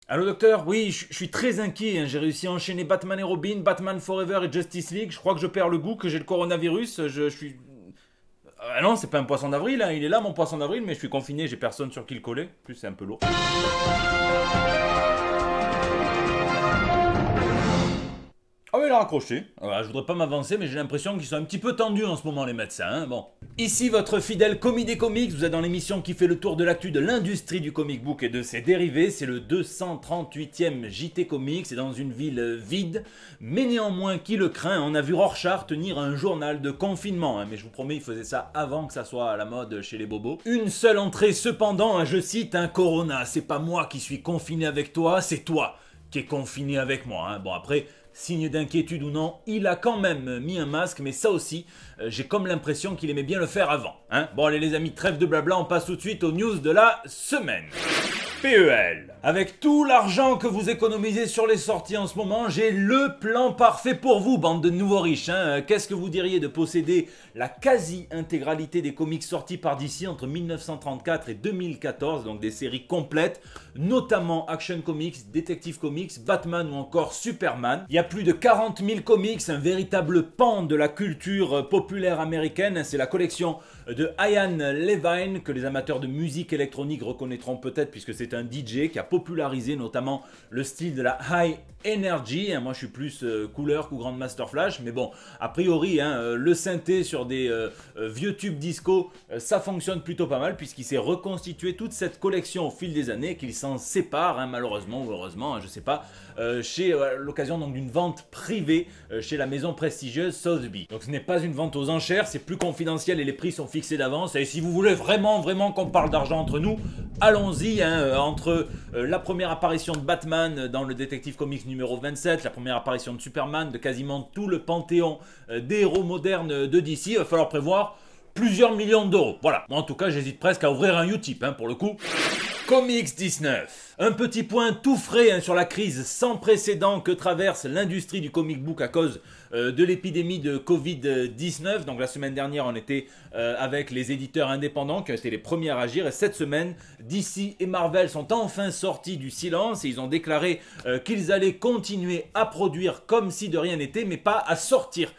Allô docteur, oui, je suis très inquiet, hein. J'ai réussi à enchaîner Batman et Robin, Batman Forever et Justice League. Je crois que je perds le goût, que j'ai le coronavirus. Je suis... Ah non, c'est pas un poisson d'avril, hein. Il est là mon poisson d'avril, mais je suis confiné, j'ai personne sur qui le coller. En plus, c'est un peu lourd. Ah oui, il a raccroché. Voilà, je voudrais pas m'avancer, mais j'ai l'impression qu'ils sont un petit peu tendus en ce moment, les médecins, hein. Bon. Ici, votre fidèle commis des comics. Vous êtes dans l'émission qui fait le tour de l'actu de l'industrie du comic book et de ses dérivés. C'est le 238e JT Comics. C'est dans une ville vide, mais néanmoins qui le craint. On a vu Rorschach tenir un journal de confinement, hein, mais je vous promets, il faisait ça avant que ça soit à la mode chez les bobos. Une seule entrée cependant, hein, je cite, un Corona. C'est pas moi qui suis confiné avec toi, c'est toi qui es confiné avec moi, hein. Bon, après, signe d'inquiétude ou non, il a quand même mis un masque, mais ça aussi, j'ai comme l'impression qu'il aimait bien le faire avant, hein. Bon allez les amis, trêve de blabla, on passe tout de suite aux news de la semaine. PEL. Avec tout l'argent que vous économisez sur les sorties en ce moment, j'ai le plan parfait pour vous, bande de nouveaux riches, hein. Qu'est-ce que vous diriez de posséder la quasi-intégralité des comics sortis par DC entre 1934 et 2014, donc des séries complètes, notamment Action Comics, Detective Comics, Batman ou encore Superman. Il y a plus de 40 000 comics, un véritable pan de la culture populaire américaine. C'est la collection de Ian Levine, que les amateurs de musique électronique reconnaîtront peut-être puisque c'est un DJ qui a popularisé notamment le style de la High Energy. Moi je suis plus couleur qu'au Grandmaster Flash, mais bon, a priori le synthé sur des vieux tubes disco, ça fonctionne plutôt pas mal puisqu'il s'est reconstitué toute cette collection au fil des années et qu'il s'en sépare, malheureusement ou heureusement, je sais pas, chez l'occasion donc d'une vente privée chez la maison prestigieuse Sotheby. Donc ce n'est pas une vente aux enchères, c'est plus confidentiel et les prix sont fixés d'avance. Et si vous voulez vraiment qu'on parle d'argent entre nous, allons-y, entre la première apparition de Batman dans le Detective Comics numéro 27, la première apparition de Superman, de quasiment tout le panthéon des héros modernes de DC, il va falloir prévoir plusieurs millions d'euros. Voilà, moi en tout cas j'hésite presque à ouvrir un Utip pour le coup. Comics 19. Un petit point tout frais sur la crise sans précédent que traverse l'industrie du comic book à cause de l'épidémie de Covid-19. Donc la semaine dernière, on était avec les éditeurs indépendants qui ont été les premiers à agir. Et cette semaine, DC et Marvel sont enfin sortis du silence et ils ont déclaré qu'ils allaient continuer à produire comme si de rien n'était, mais pas à sortir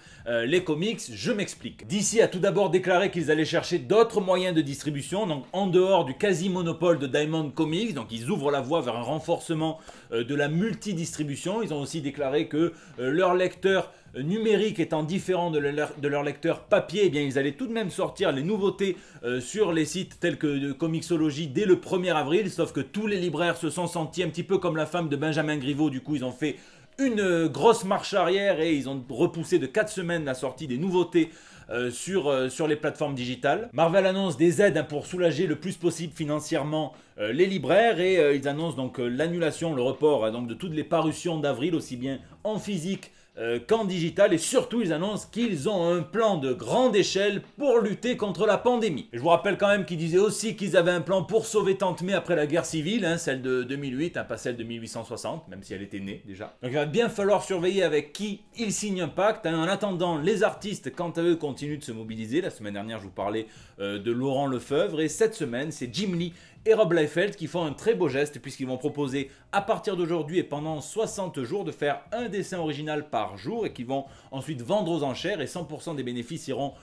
les comics. Je m'explique. DC a tout d'abord déclaré qu'ils allaient chercher d'autres moyens de distribution, donc en dehors du quasi-monopole de Diamond Comics, donc ils ouvrent la voie vers un renforcement de la multidistribution. Ils ont aussi déclaré que leur lecteur numérique étant différent de leur lecteur papier, eh bien ils allaient tout de même sortir les nouveautés sur les sites tels que Comixology dès le 1er avril, sauf que tous les libraires se sont sentis un petit peu comme la femme de Benjamin Griveaux. Du coup ils ont fait une grosse marche arrière et ils ont repoussé de 4 semaines la sortie des nouveautés sur les plateformes digitales. Marvel annonce des aides pour soulager le plus possible financièrement les libraires et ils annoncent donc l'annulation, le report donc de toutes les parutions d'avril, aussi bien en physique qu'en digital, et surtout ils annoncent qu'ils ont un plan de grande échelle pour lutter contre la pandémie. Et je vous rappelle quand même qu'ils disaient aussi qu'ils avaient un plan pour sauver Tante May après la guerre civile, celle de 2008, pas celle de 1860, même si elle était née déjà. Donc il va bien falloir surveiller avec qui ils signent un pacte. En attendant, les artistes, quant à eux, continuent de se mobiliser. La semaine dernière, je vous parlais de Laurent Lefebvre, et cette semaine, c'est Jim Lee et Rob Liefeld qui font un très beau geste puisqu'ils vont proposer à partir d'aujourd'hui et pendant 60 jours de faire un dessin original par jour et qui vont ensuite vendre aux enchères, et 100% des bénéfices iront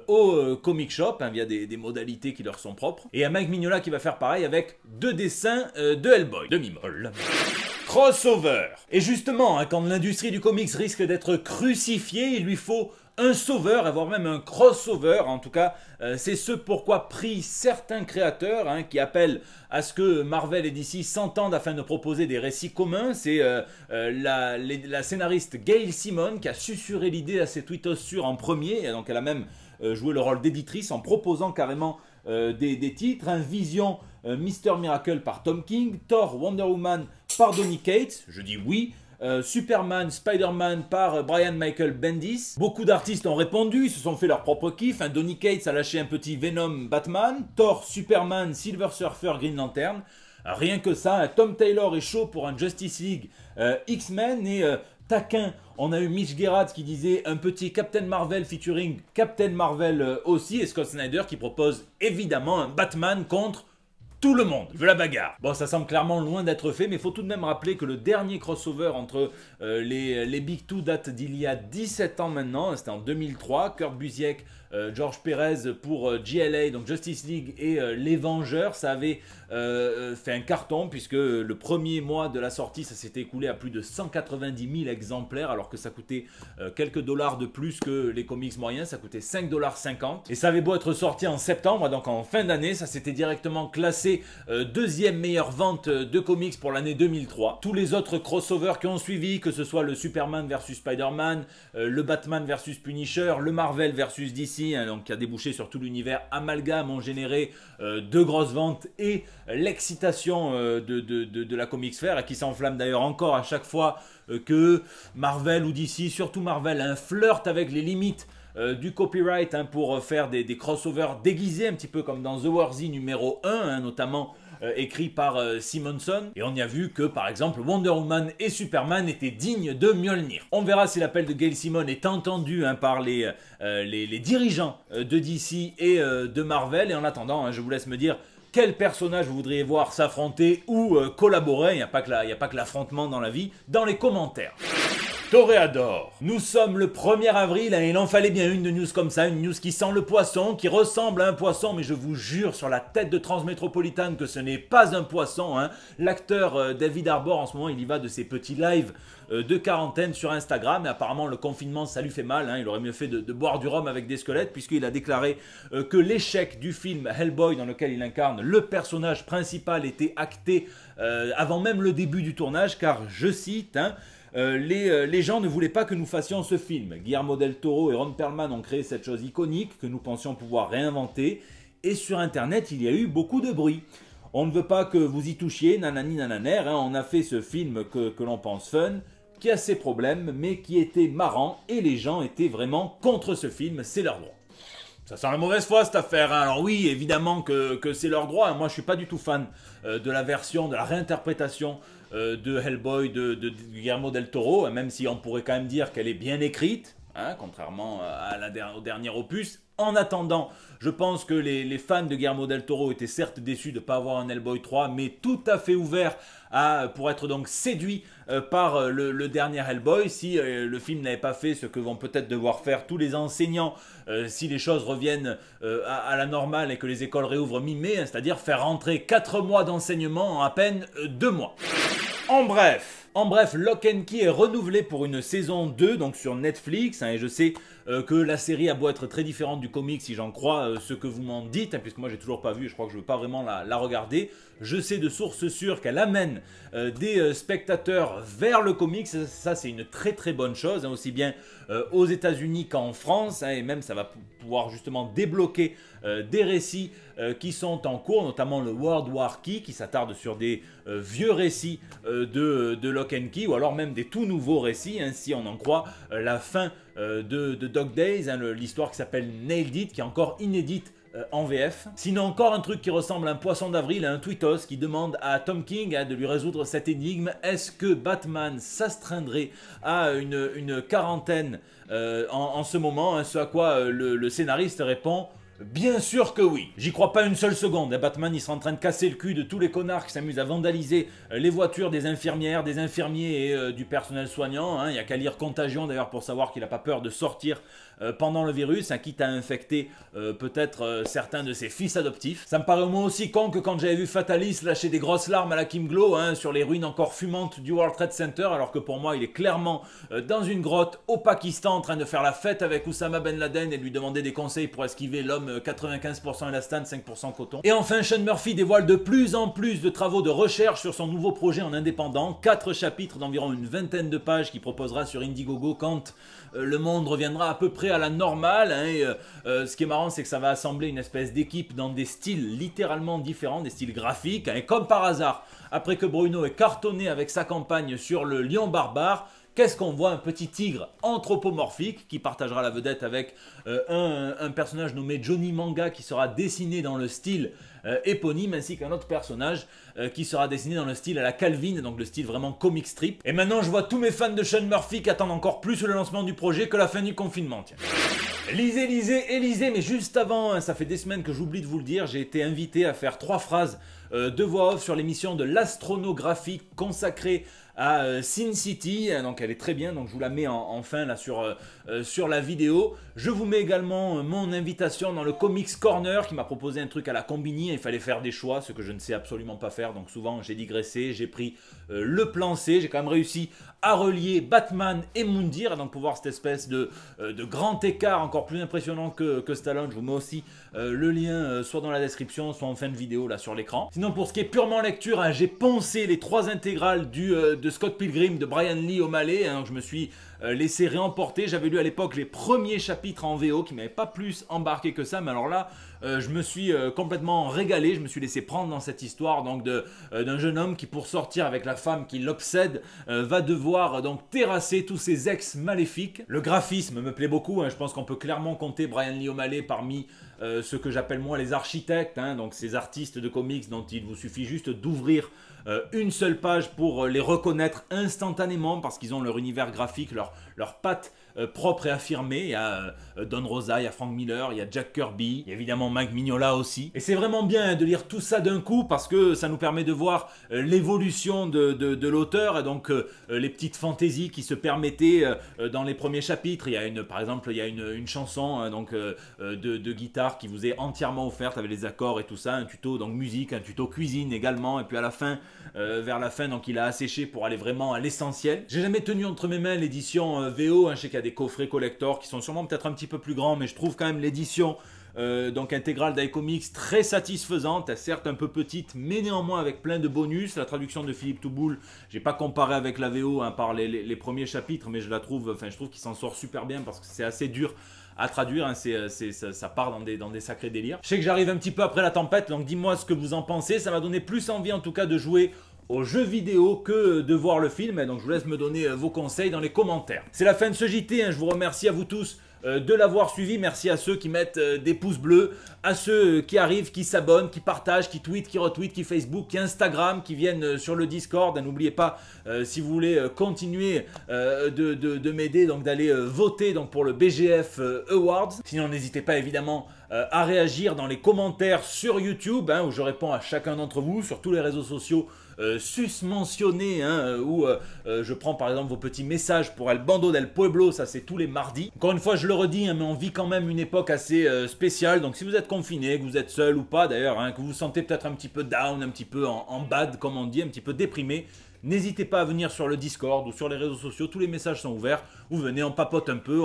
au comic shop via des modalités qui leur sont propres. Et à Mike Mignola qui va faire pareil avec 2 dessins de Hellboy, de Mimol. Crossover. Et justement, quand l'industrie du comics risque d'être crucifiée, il lui faut un sauveur, voire même un crossover. En tout cas, c'est ce pourquoi prient certains créateurs qui appellent à ce que Marvel et DC s'entendent afin de proposer des récits communs. C'est la scénariste Gail Simone qui a susurré l'idée à ses tweetos sûrs en premier, et donc elle a même joué le rôle d'éditrice en proposant carrément des titres. Vision Mr. Miracle par Tom King, Thor Wonder Woman par Donny Cates, je dis oui. Superman, Spider-Man par Brian Michael Bendis. Beaucoup d'artistes ont répondu, ils se sont fait leur propre kiff. Donny Cates a lâché un petit Venom Batman, Thor, Superman, Silver Surfer, Green Lantern. Rien que ça, Tom Taylor est chaud pour un Justice League X-Men, et taquin, on a eu Mitch Gerads qui disait un petit Captain Marvel featuring Captain Marvel aussi, et Scott Snyder qui propose évidemment un Batman contre tout le monde veut la bagarre. Bon, ça semble clairement loin d'être fait, mais il faut tout de même rappeler que le dernier crossover entre les Big Two date d'il y a 17 ans maintenant. C'était en 2003. Kurt Busiek, George Perez pour JLA, donc Justice League et les Vengeurs. Ça avait fait un carton puisque le premier mois de la sortie, ça s'était écoulé à plus de 190 000 exemplaires alors que ça coûtait quelques dollars de plus que les comics moyens. Ça coûtait 5,50 $. Et ça avait beau être sorti en septembre, donc en fin d'année, ça s'était directement classé deuxième meilleure vente de comics pour l'année 2003. Tous les autres crossovers qui ont suivi, que ce soit le Superman versus Spider-Man, le Batman versus Punisher, le Marvel versus DC, hein, donc qui a débouché sur tout l'univers Amalgam, ont généré de grosses ventes et l'excitation de la Comics Fair, et qui s'enflamme d'ailleurs encore à chaque fois que Marvel ou DC, surtout Marvel, hein, flirte avec les limites du copyright, hein, pour faire des crossovers déguisés, un petit peu comme dans The Worthy numéro 1, hein, notamment écrit par Simonson. Et on y a vu que par exemple Wonder Woman et Superman étaient dignes de Mjolnir. On verra si l'appel de Gail Simone est entendu, hein, par les dirigeants de DC et de Marvel. Et en attendant, hein, je vous laisse me dire quel personnage vous voudriez voir s'affronter ou collaborer. Il n'y a pas que l'affrontement dans la vie, dans les commentaires. Toréador. Nous sommes le 1er avril, hein, il en fallait bien une de news comme ça, une news qui sent le poisson, qui ressemble à un poisson, mais je vous jure sur la tête de Transmétropolitane que ce n'est pas un poisson, hein. L'acteur David Harbour, en ce moment, il y va de ses petits lives de quarantaine sur Instagram, et apparemment le confinement ça lui fait mal, hein. Il aurait mieux fait de boire du rhum avec des squelettes, puisqu'il a déclaré que l'échec du film Hellboy, dans lequel il incarne le personnage principal, était acté avant même le début du tournage, car, je cite, hein, les gens ne voulaient pas que nous fassions ce film. Guillermo del Toro et Ron Perlman ont créé cette chose iconique que nous pensions pouvoir réinventer, et sur internet il y a eu beaucoup de bruit. On ne veut pas que vous y touchiez, nanani nananer, hein. On a fait ce film que l'on pense fun, qui a ses problèmes, mais qui était marrant, et les gens étaient vraiment contre ce film, c'est leur droit. Ça sent la mauvaise foi cette affaire, hein. Alors oui, évidemment que c'est leur droit, hein. Moi je suis pas du tout fan de la version, de la réinterprétation de Hellboy de Guillermo del Toro, hein, même si on pourrait quand même dire qu'elle est bien écrite, hein, contrairement au dernier opus. En attendant, je pense que les fans de Guillermo del Toro étaient certes déçus de ne pas avoir un Hellboy 3, mais tout à fait ouverts pour être donc séduits par le dernier Hellboy. Si le film n'avait pas fait ce que vont peut-être devoir faire tous les enseignants si les choses reviennent à la normale et que les écoles réouvrent mi-mai, hein, c'est-à-dire faire rentrer 4 mois d'enseignement en à peine 2 mois. En bref, Lock and Key est renouvelé pour une saison 2, donc sur Netflix, hein, et je sais que la série a beau être très différente du comic, si j'en crois ce que vous m'en dites, hein, puisque moi j'ai toujours pas vu et je crois que je veux pas vraiment la regarder. Je sais de sources sûres qu'elle amène des spectateurs vers le comics, ça c'est une très très bonne chose, hein, aussi bien aux États-Unis qu'en France, hein, et même ça va pouvoir justement débloquer des récits qui sont en cours, notamment le World War Key qui s'attarde sur des vieux récits de Lock and Key, ou alors même des tout nouveaux récits, hein, si on en croit la fin de Dog Days, hein, l'histoire qui s'appelle Nailed It, qui est encore inédite en VF. Sinon encore un truc qui ressemble à un poisson d'avril, un tweetos qui demande à Tom King, hein, de lui résoudre cette énigme. Est-ce que Batman s'astreindrait à une quarantaine en ce moment, hein, ce à quoi le scénariste répond: bien sûr que oui. J'y crois pas une seule seconde. Batman, il sera en train de casser le cul de tous les connards qui s'amusent à vandaliser les voitures des infirmières, des infirmiers et du personnel soignant, hein. Il n'y a qu'à lire Contagion d'ailleurs pour savoir qu'il n'a pas peur de sortir pendant le virus, hein, quitte à infecter peut-être certains de ses fils adoptifs. Ça me paraît au moins aussi con que quand j'avais vu Fatalis lâcher des grosses larmes à la Kim Glow, hein, sur les ruines encore fumantes du World Trade Center, alors que pour moi il est clairement dans une grotte au Pakistan en train de faire la fête avec Oussama Ben Laden et de lui demander des conseils pour esquiver l'homme 95% élastane, 5% coton. Et enfin, Sean Murphy dévoile de plus en plus de travaux de recherche sur son nouveau projet en indépendant, 4 chapitres d'environ une vingtaine de pages qu'il proposera sur Indiegogo quand le monde reviendra à peu près à la normale, hein. Et ce qui est marrant, c'est que ça va assembler une espèce d'équipe dans des styles littéralement différents, des styles graphiques, hein. Et comme par hasard, après que Bruno ait cartonné avec sa campagne sur le lion barbare, qu'est-ce qu'on voit? Un petit tigre anthropomorphique qui partagera la vedette avec un personnage nommé Johnny Manga qui sera dessiné dans le style éponyme, ainsi qu'un autre personnage qui sera dessiné dans le style à la Calvin, donc le style vraiment comic strip. Et maintenant je vois tous mes fans de Sean Murphy qui attendent encore plus le lancement du projet que la fin du confinement. Tiens. Lisez, lisez et lisez, mais juste avant, hein, ça fait des semaines que j'oublie de vous le dire, j'ai été invité à faire 3 phrases de voix off sur l'émission de l'astronographie consacrée à Sin City, donc elle est très bien, donc je vous la mets en fin là sur la vidéo. Je vous mets également mon invitation dans le Comics Corner qui m'a proposé un truc à la Combini, il fallait faire des choix, ce que je ne sais absolument pas faire, donc souvent j'ai digressé, j'ai pris le plan C, j'ai quand même réussi à relier Batman et Moundir, donc pour voir cette espèce de grand écart encore plus impressionnant que Stallone. Je vous mets aussi le lien soit dans la description, soit en fin de vidéo là sur l'écran. Sinon pour ce qui est purement lecture, hein, j'ai poncé les 3 intégrales de Scott Pilgrim de Brian Lee O'Malley, hein, donc je me suis laissé réemporter. J'avais lu à l'époque les premiers chapitres en VO qui m'avaient pas plus embarqué que ça, mais alors là je me suis complètement régalé, je me suis laissé prendre dans cette histoire donc d'un jeune homme qui, pour sortir avec la femme qui l'obsède, va devoir donc terrasser tous ses ex maléfiques. Le graphisme me plaît beaucoup, hein, je pense qu'on peut clairement compter Brian Lee O'Malley parmi ceux que j'appelle moi les architectes, hein, donc ces artistes de comics dont il vous suffit juste d'ouvrir une seule page pour les reconnaître instantanément parce qu'ils ont leur univers graphique, leur patte propre et affirmée. Il y a Don Rosa, il y a Frank Miller, il y a Jack Kirby, il y a évidemment Mike Mignola aussi. Et c'est vraiment bien de lire tout ça d'un coup parce que ça nous permet de voir l'évolution de l'auteur et donc les petites fantaisies qui se permettaient dans les premiers chapitres. Il y a par exemple, il y a une chanson hein, donc, de guitare qui vous est entièrement offerte avec les accords et tout ça, un tuto donc musique, un tuto cuisine également, et puis à la fin, vers la fin, donc il a asséché pour aller vraiment à l'essentiel. J'ai jamais tenu entre mes mains l'édition VO, hein, je sais qu'il y a des coffrets collector qui sont sûrement peut-être un petit peu plus grands, mais je trouve quand même l'édition donc intégrale d'iComics très satisfaisante, certes un peu petite mais néanmoins avec plein de bonus. La traduction de Philippe Touboul, j'ai pas comparé avec la VO hein, par les premiers chapitres, mais je trouve qu'il s'en sort super bien parce que c'est assez dur à traduire, hein, ça part dans des sacrés délires. Je sais que j'arrive un petit peu après la tempête, donc dis-moi ce que vous en pensez, ça m'a donné plus envie en tout cas de jouer aux jeux vidéo que de voir le film, donc je vous laisse me donner vos conseils dans les commentaires. C'est la fin de ce JT, hein, je vous remercie à vous tous de l'avoir suivi, merci à ceux qui mettent des pouces bleus, à ceux qui arrivent, qui s'abonnent, qui partagent, qui tweetent, qui retweetent, qui Facebook, qui Instagram, qui viennent sur le Discord. N'oubliez pas, si vous voulez continuer de m'aider, donc d'aller voter donc, pour le BGF Awards. Sinon n'hésitez pas évidemment à réagir dans les commentaires sur YouTube, hein, où je réponds à chacun d'entre vous, sur tous les réseaux sociaux susmentionnés, hein, où je prends par exemple vos petits messages pour El Bando del Pueblo, ça c'est tous les mardis. Encore une fois je le redis, hein, mais on vit quand même une époque assez spéciale, donc si vous êtes confiné, que vous êtes seul ou pas d'ailleurs, hein, que vous vous sentez peut-être un petit peu down, un petit peu en bad comme on dit, un petit peu déprimé, n'hésitez pas à venir sur le Discord ou sur les réseaux sociaux, tous les messages sont ouverts, vous venez, on papote un peu,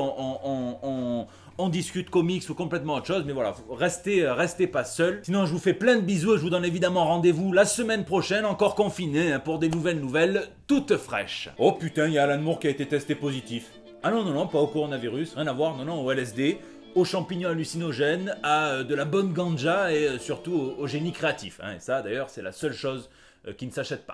on discute comics ou complètement autre chose, mais voilà, restez pas seul. Sinon je vous fais plein de bisous et je vous donne évidemment rendez-vous la semaine prochaine, encore confiné, hein, pour des nouvelles toutes fraîches. Oh putain, il y a Alan Moore qui a été testé positif. Ah non, pas au coronavirus, rien à voir, non, au LSD, aux champignons hallucinogènes, à de la bonne ganja et surtout au génie créatif. Hein, et ça d'ailleurs c'est la seule chose qui ne s'achète pas.